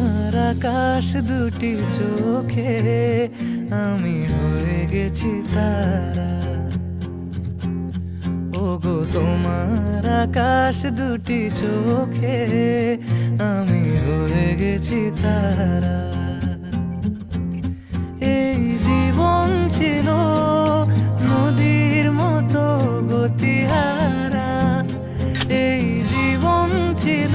তোমার আকাশ দুটি চোখে আমি হয়ে গেছি তারা। ওগো তোমার আকাশ দুটি চোখে আমি হয়ে গেছি তারা। এই জীবন ছিল নদীর মতো গতিহারা, এই জীবন ছিল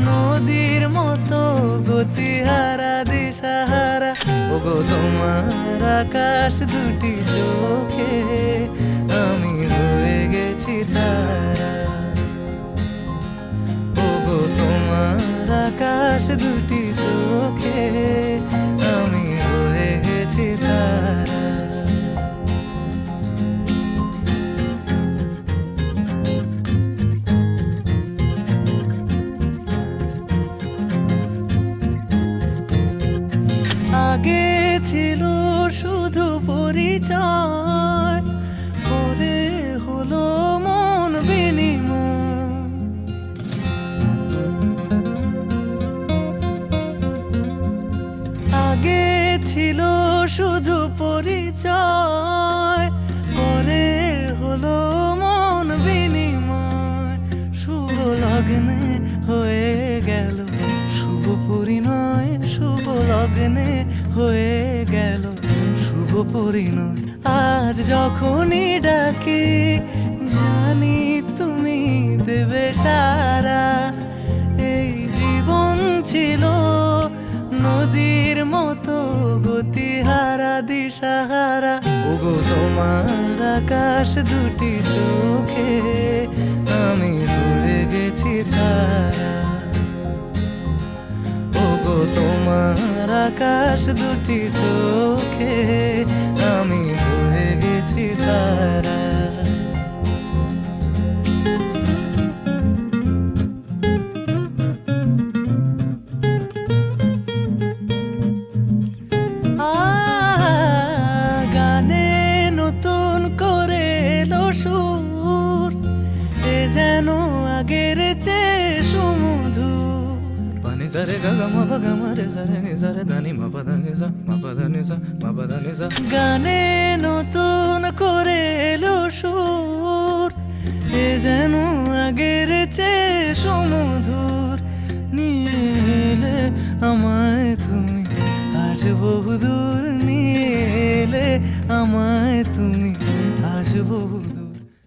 নদীর মতো গতিহারা দিশাহারা। ওগো তোমার আকাশ দুটি চোখে আমি হয়ে গেছি তারা। ওগো তোমার আকাশ দুটি চোখে আমি হয়ে গেছি তারা। আগে ছিল শুধু পরিচয়, পরে হলো মন বিনিময়। আগে ছিল শুধু পরিচয়, পরে হলো মন বিনিময়। শুভ লগ্নে হয়ে গেল শুভ পরিণয়, শুভ লগ্নে হয়ে গেল শুভ পরিণয়। আজ যখনই ডাকি জানি তুমি দেবে সারা। এই জীবন ছিল নদীর মতো গতিহারা দিশাহারা। ওগো তোমার আকাশ দুটি চোখে আমি হয়ে গেছি তারা। ওগো তোমার আকাশ দুটি চোখে আমি হয়ে গেছি তারা। গানে নতুন করে এলো সুর, এ যেন আগের চেয়ে সুমধুর। পানি সারে গা মা পা গা মা রে সা রে নি সা রে ধা নি মা পা ধা নি সা মা পা ধা নি সা মা পা ধা নি সা। গানে নতুন করে এলো সুর, এ যেন আগের চেয়ে সুমধুর। নিয়ে এলে আমায় তুমি আজ বহুদূর, নিয়ে এলে আমায় তুমি আজ বহুদূর।